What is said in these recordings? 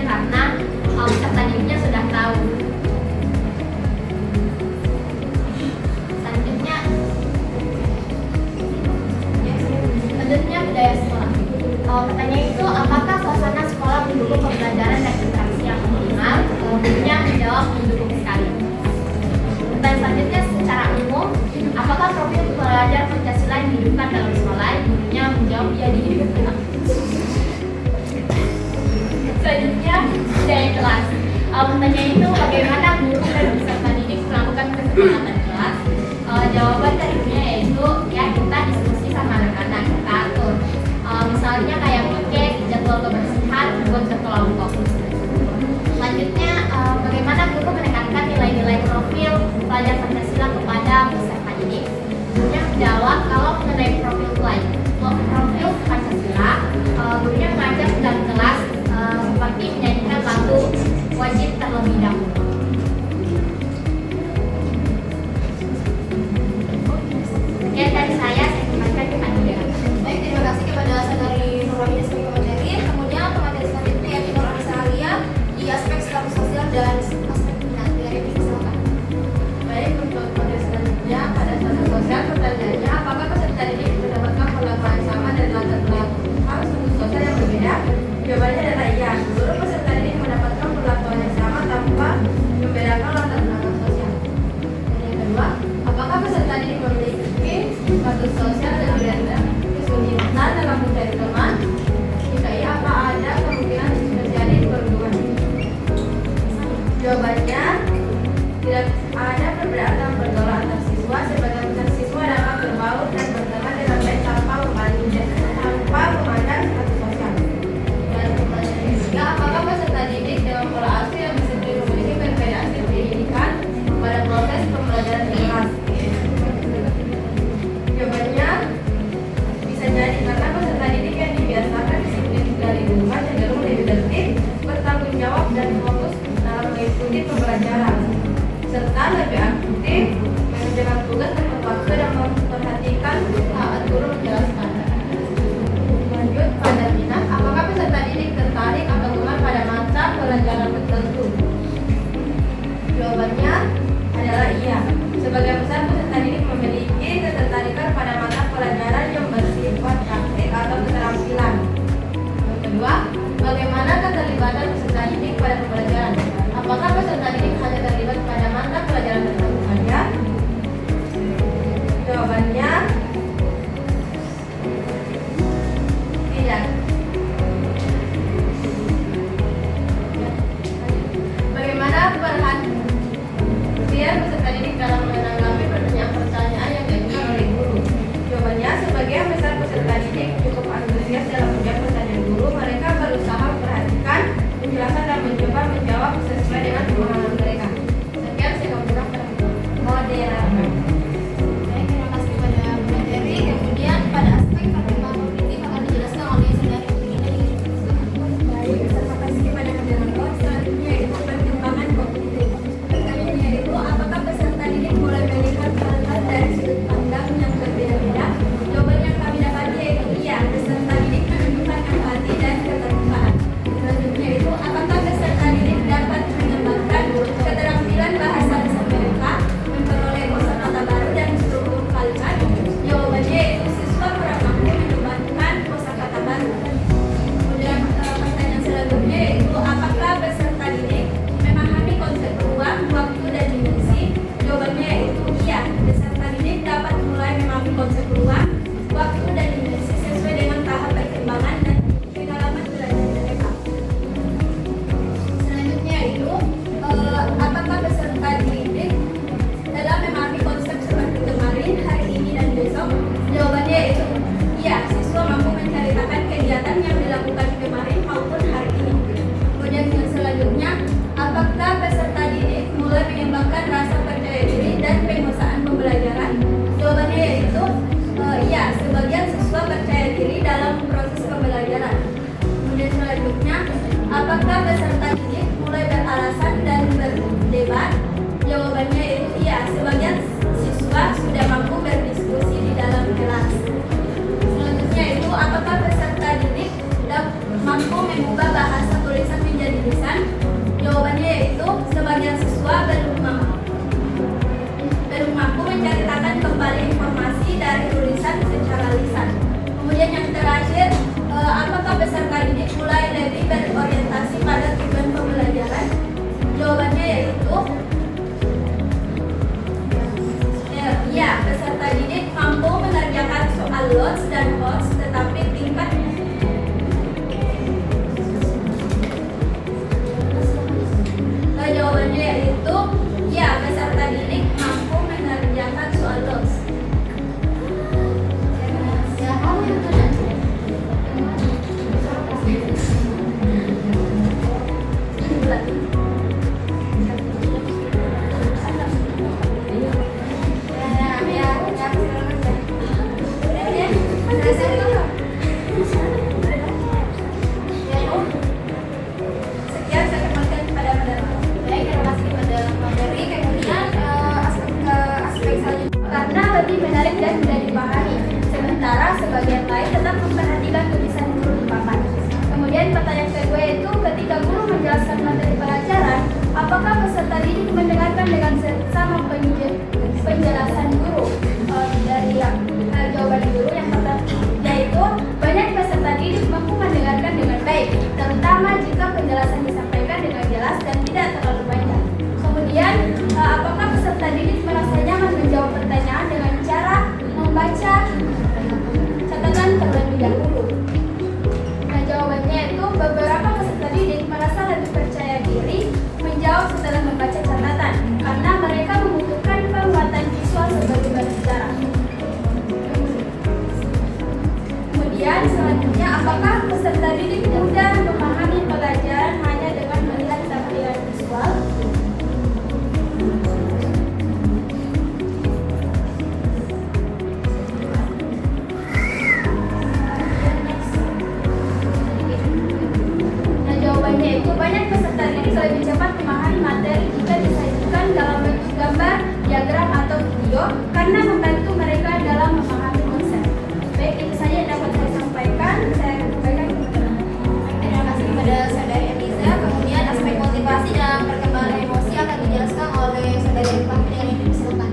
karena peserta didiknya sudah tahu. Selanjutnya budaya sekolah. Pertanyaan itu, apakah suasana sekolah mendukung pembelajaran dan interaksi yang optimal? Gurunya menjawab mendukung sekali. Pertanyaan selanjutnya, secara umum, apakah profil pelajar Pancasila yang dihidupkan dalam sekolah? Gurunya menjawab ya dihidupkan. Selanjutnya, budaya kelas. Pertanyaan itu, bagaimana guru dan peserta didik melakukan kesepakatan kelas? Jawaban dari gurunya yaitu ya kita diskusi sama anak-anak, kita atur. Misalnya kayak pakai jadwal kebersihan buat kelompok. Selanjutnya, bagaimana guru menekankan nilai-nilai profil pelajar Pancasila kepada peserta didik? Gurunya menjawab kalau mengenai profil Pancasila, gurunya mengajak dalam kelas seperti menyanyikan lagu wajib terlebih dahulu. Sekian dari saya kembalikan ke Anda. Baik, terima kasih kepada saudari Nurwahida sebagai pemateri. Kemudian pemateri selanjutnya yaitu Nur Alia di aspek status sosial dan aspek minat. Silakan. Baik, untuk materi selanjutnya pada status sosial, pertanyaannya apakah peserta didik mendapatkan perlakuan yang sama dan latar belakang status sosial yang berbeda? Jawabannya adalah iya. Seluruh peserta didik mendapatkan perlakuan yang sama tanpa membedakan latar belakang sosial. Dan yang kedua, apakah peserta didik memiliki status sosial dan kesulitan dalam mencari teman? Jika iya, apa ada kemungkinan terjadi perundungan? Jawabannya tidak ada perbedaan dalam pergaulan antar siswa. Sebagian besar siswa dapat berbaur dan berteman dengan baik tanpa memandang status sosial. Dan pertanyaan ketiga, apakah peserta didik dengan pola asuh yang disiplin memiliki perbedaan pendidikan pada proses pembelajaran di kelas? Jawabannya bisa jadi karena peserta didik yang dibiasakan disiplin dari rumah cenderung lebih tertib, bertanggung jawab dan fokus dalam mengikuti pembelajaran, serta lebih aktif mengerjakan tugas tepat waktu dan memperhatikan saat guru menjelaskan. Lanjut pada minat, apakah peserta didik tertarik atau gemar pada mata pelajaran tertentu? Jawabannya adalah iya. Sebagian besar peserta didik memiliki ketertarikan pada mata pelajaran yang bersifat praktik atau keterampilan. Yang kedua, bagaimana keterlibatan peserta didik pada pembelajaran? Apakah peserta didik hanya terlibat pada mata pelajaran tertentu saja? Jawabannya tidak. Bagaimana perhatian peserta didik dalam menanggapi pertanyaan-pertanyaan yang diajukan oleh guru? Jawabannya, sebagian besar peserta didik cukup antusias dalam menjawab pertanyaan guru. Mereka berusaha memperhatikan penjelasan dan mencoba menjawab sesuai dengan pemahaman mereka. Sekian, saya ucapkan pada moderator. Baik, terima kasih kepada pemateri. Kemudian pada aspek perkembangan kognitif akan dijelaskan oleh saudari Putri. Baik, terima kasih kepada moderator. Selanjutnya yaitu perkembangan kognitif. Pertanyaannya itu, apakah peserta didik mulai melihat hal-hal dari sudut pandang yang berbeda-beda? Jawaban yang kami dapati yaitu iya, peserta didik menunjukkan empati dan keterbukaan. Selanjutnya itu, apakah peserta didik dapat mengembangkan keterampilan bahasa mereka, memperoleh kosakata baru dan struktur kalimat? Jawabannya yaitu siswa kurang mampu mengembangkan kosakata baru. Kemudian pertanyaan selanjutnya yaitu, apakah peserta didik memahami konsep ruang, waktu, dan dimensi? Jawabannya yaitu iya, peserta didik dapat mulai memahami konsep ruang, waktu, dan dimensi sesuai dengan tahap perkembangan dan pengalaman belajar mereka. Selanjutnya itu, Apakah peserta didik dalam memahami konsep seperti kemarin, hari ini, dan besok? Jawabannya yaitu iya, siswa mampu menceritakan kegiatan yang dilakukan kemarin maupun hari ini. Kemudian yang selanjutnya, apakah peserta didik mulai mengembangkan rasa percaya diri dan penguasaan pembelajaran? Jawabannya yaitu iya, sebagian siswa percaya diri dalam proses pembelajaran. Kemudian selanjutnya, apakah peserta didik mulai beralasan dan berdebat? Jawabannya yaitu iya, sebagian siswa sudah mampu berdiskusi di dalam kelas. Selanjutnya itu, apakah peserta didik mampu mengubah bahasa tulisan menjadi desain? Kemudian yang terakhir, apakah peserta didik mulai lebih berorientasi pada tujuan pembelajaran? Jawabannya yaitu ya, peserta didik mampu mengerjakan soal lots dan HOTS, tetapi tingkat jawabannya yaitu ya, peserta didik mampu mengerjakan soal lots. Ya, kamu yang benar. Sekian saya kembalikan kepada moderator. Baik, terima kasih kepada materi. Kemudian aspek selanjutnya Karena lebih menarik dan mudah dipahami, sementara sebagian lain tetap memperhatikan tulisan guru di papan. Kemudian pertanyaan kedua itu, ketika guru menjelaskan materi pelajaran, apakah peserta didik mendengarkan dengan seksama penjelasan guru? Dari jawaban guru yang pertama yaitu banyak peserta didik mampu mendengarkan dengan baik, terutama jika penjelasan disampaikan dengan jelas dan tidak terlalu panjang. Kemudian, apakah peserta didik merasa nyaman menjawab pertanyaan dengan cara membaca catatan terlebih dahulu? Nah, jawabannya itu beberapa peserta didik merasa lebih percaya diri menjawab setelah membaca catatan karena mereka membutuhkan penguatan visual sebagai berbicara. Kemudian selanjutnya, apakah peserta didik mudah memahami pelajaran hanya dengan melihat tampilan visual? Nah, jawabannya itu banyak peserta didik lebih cepat memahami materi jika disajikan dalam bentuk gambar, diagram, atau video karena membantu mereka dalam memahami konsep. Baik, itu saja yang dapat saya sampaikan. Saya sampaikan kepada terima kasih kepada saudari Eliza. Kemudian aspek motivasi dan perkembangan emosi akan dijelaskan oleh saudari Fahmi dengan ini, silakan.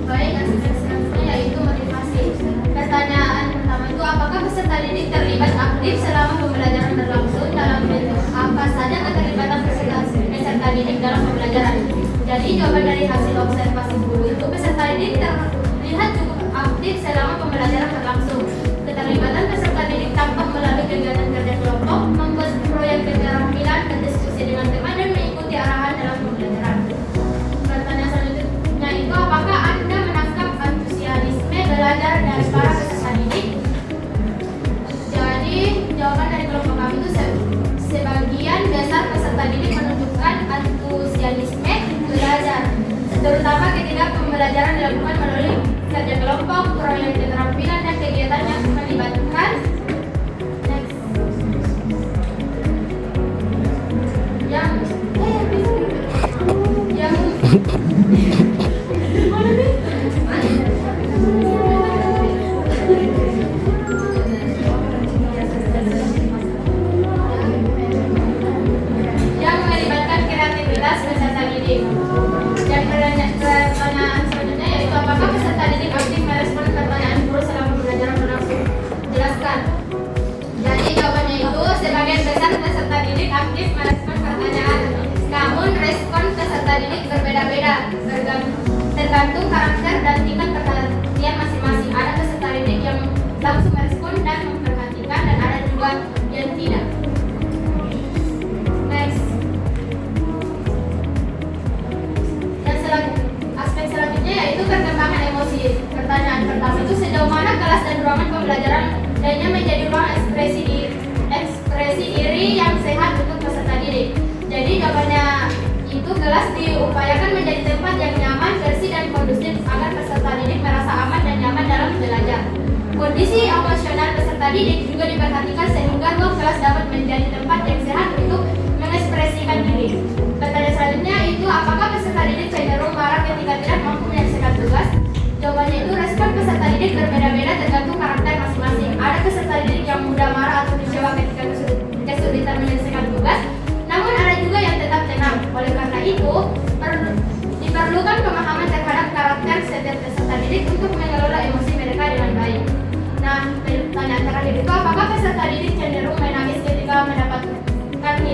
Baik, aspek selanjutnya yaitu motivasi. Pertanyaan pertama itu, apakah peserta didik terlibat aktif selama pembelajaran berlangsung? Dalam bentuk apa saja keterlibatan peserta didik dalam pembelajaran? Jadi jawaban dari hasil observasi guru itu, peserta didik terlihat cukup aktif selama pembelajaran berlangsung. Keterlibatan peserta didik tampak melalui kegiatan kerja kelompok, membuat proyek keterampilan, berdiskusi dengan teman, dan mengikuti arahan dalam pembelajaran. Pertanyaan selanjutnya itu, apakah Anda menangkap antusiasme belajar dari para peserta didik? Jadi jawaban dari kelompok kami itu sebagian besar peserta didik menunjukkan antusiasme belajar, terutama ketika pembelajaran dilakukan melalui kerja kelompok, proyek keterampilan, dan kegiatan yang melibatkan yang melibatkan kreativitas peserta didik. Dan pertanyaan selanjutnya yaitu, apakah peserta didik aktif merespon pertanyaan guru selama pembelajaran berlangsung? Jelaskan. Jadi jawabannya itu, sebagian besar peserta didik aktif merespon pertanyaan. Namun respon peserta didik berbeda-beda, tergantung karakter dan tingkat perhatian masing-masing. Ada peserta didik yang langsung merespon dan memperhatikan, dan ada juga yang tidak. Next. Dan aspek selanjutnya yaitu perkembangan emosi. Pertanyaan pertama itu, sejauh mana kelas dan ruangan pembelajaran lainnya menjadi ruang ekspresi diri yang sehat untuk peserta didik. Jadi jawabannya itu, kelas diupayakan menjadi tempat yang nyaman, bersih, dan kondusif agar peserta didik merasa aman dan nyaman dalam belajar. Kondisi emosional peserta didik juga diperhatikan sehingga ruang kelas dapat menjadi tempat yang sehat untuk mengekspresikan diri. Pertanyaan selanjutnya itu, apakah peserta didik cenderung marah ketika tidak mampu menyelesaikan tugas? Jawabannya itu, respon peserta didik berbeda-beda tergantung karakter masing-masing. Ada peserta didik yang mudah marah atau kecewa ketika kesulitan menyelesaikan tugas, namun ada juga yang tetap tenang. Oleh karena itu, diperlukan pemahaman terhadap karakter setiap peserta didik untuk mengelola emosi mereka dengan baik. Nah, pertanyaan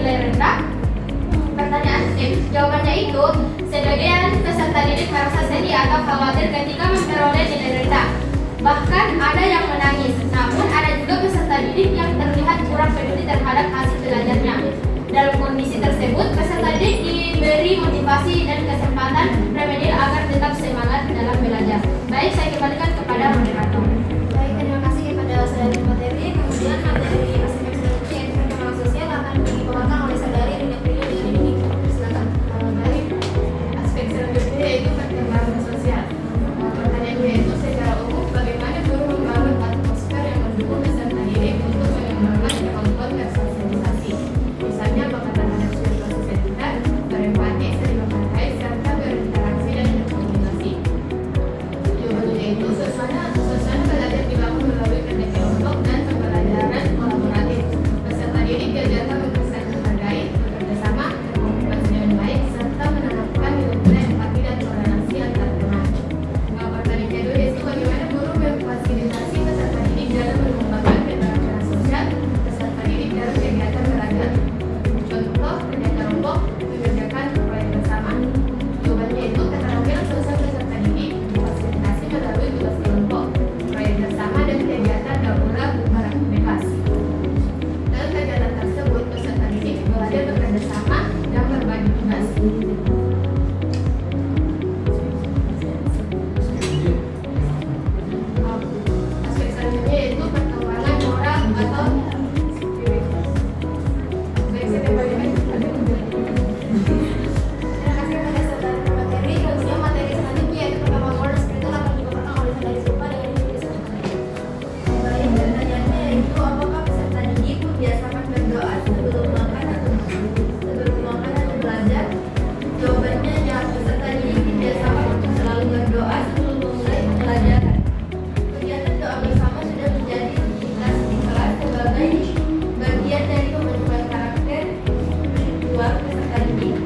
nilai rendah? Jawabannya itu, sebagian peserta didik merasa sedih atau khawatir ketika memperoleh nilai rendah. Bahkan ada yang menangis, namun ada juga peserta didik yang terlihat kurang peduli terhadap hasil belajarnya. Dalam kondisi tersebut, peserta didik diberi motivasi dan kesempatan remedial agar tetap semangat dalam belajar. Baik, saya kembalikan kepada moderator. Baik, terima kasih kepada saudari materi. Kemudian materi aspek selanjutnya yaitu perkembangan sosial akan dibawakan oleh saudari Rina Prilly dari Didik. Silakan. Baik, aspek selanjutnya yaitu perkembangan sosial. Pertanyaannya itu secara umum bagaimana guru membangun atmosfer yang mendukung peserta didik untuk mengembangkan kemampuan bersosialisasi. Misalnya mengatakan situasi sekitar, berempati, sering menghargai, serta berinteraksi dan berkomunikasi. Jawabannya itu suasana belajar dibangun melalui kerja kelompok dan pembelajaran kolaboratif. Peserta didik diajarkan untuk saling menghargai, bekerja sama, berkomunikasi dengan baik, serta menanamkan nilai empati dan toleransi antar teman. Pertanyaan kedua yaitu bagaimana guru memfasilitasi peserta didik dalam mengembangkan keterampilan sosial peserta didik dalam kegiatan beragam. Contoh, kerja kelompok, mengerjakan proyek bersama. Jawabannya itu keterampilan sosial peserta didik difasilitasi melalui tugas kelompok, proyek bersama dan kegiatan daurah berbarak bebas. Dalam kegiatan tersebut, peserta didik belajar bekerja sama dan berbagi tugas. Aspek selanjutnya yaitu perkembangan moral atau spiritualitas. Baik, saya kembalikan kepada Terima kasih kepada saudari materi. Kemudian materi selanjutnya yaitu perkembangan moral dan spiritual akan dibawakan oleh saudari Zulfa dari Didik. Baik, pertanyaannya yaitu apakah peserta didik membiasakan berdoa sebelum makan atau belajar? Jawabannya ya, peserta didik dibiasakan untuk selalu berdoa sebelum memulai pembelajaran. Kegiatan doa bersama sudah menjadi rutinitas di kelas sebagai bagian dari pembentukan karakter spiritual peserta didik.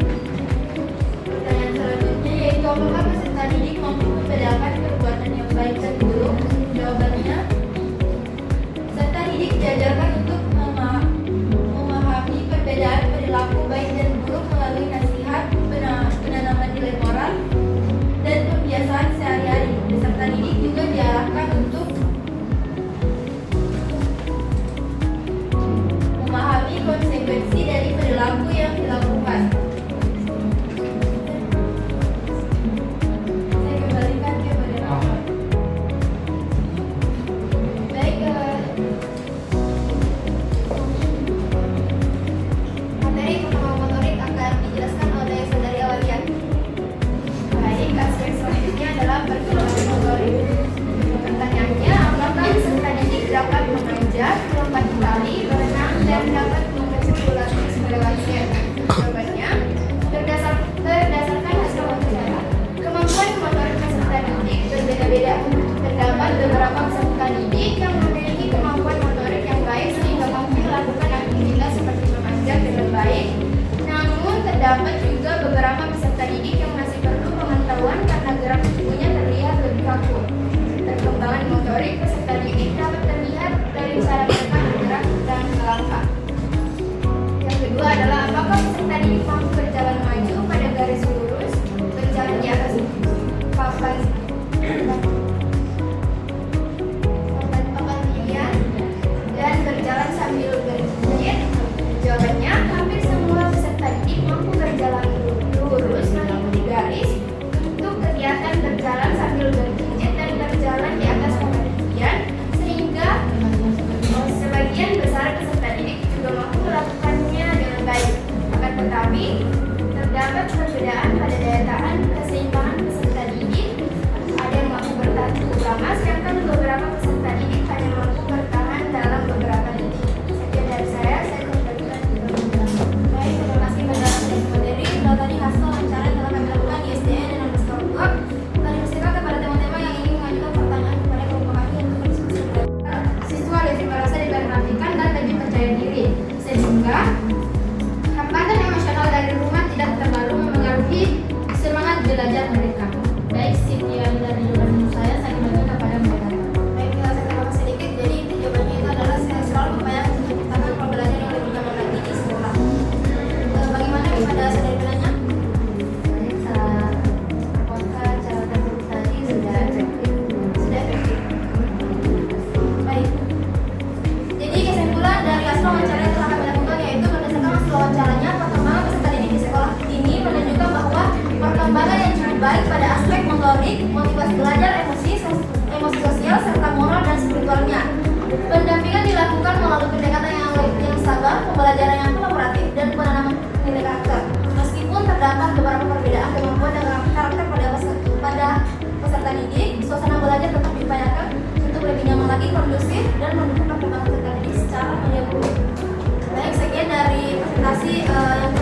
Pertanyaan selanjutnya yaitu apakah peserta didik mampu membedakan perbuatan yang baik dan buruk? Jawabannya, peserta didik diajarkan untuk memahami perbedaan perilaku baik dan buruk melalui nasihat, penanaman nilai moral, dan kebiasaan sehari-hari. Peserta didik juga diarahkan untuk memahami konsekuensi dari perilaku yang dilakukan. Saya kembalikan ke moderator. Baik, materi perkembangan motorik akan dijelaskan oleh saudari Awalia. Baik, aspek selanjutnya adalah perkembangan motorik. Pertanyaannya, apakah peserta didik dapat mengajar, melompat tali, berenang, dan dapat membentuk bola tenis melewati set? Jawabannya, berdasarkan hasil wawancara, kemampuan motorik peserta didik berbeda-beda. Terdapat beberapa peserta didik yang memiliki kemampuan motorik yang baik sehingga mampu melakukan aktivitas seperti memanjat dengan baik. Namun, terdapat juga beberapa peserta didik yang masih perlu pemantauan karena gerak tubuhnya terlihat lebih kaku. Perkembangan motorik peserta didik dapat terlihat dari cara mereka bergerak dan melangkah. Yang kedua adalah apakah peserta didik mampu berjalan maju pada garis lurus, berjalan di atas papan lilian, dan berjalan sambil berjinjit? Jawabannya, hampir semua peserta didik mampu berjalan lurus mengikuti garis untuk kegiatan berjalan sambil berjinjit dan berjalan di atas papan lilian. dan mendukung perkembangan peserta didik secara menyeluruh. Baik, sekian dari presentasi yang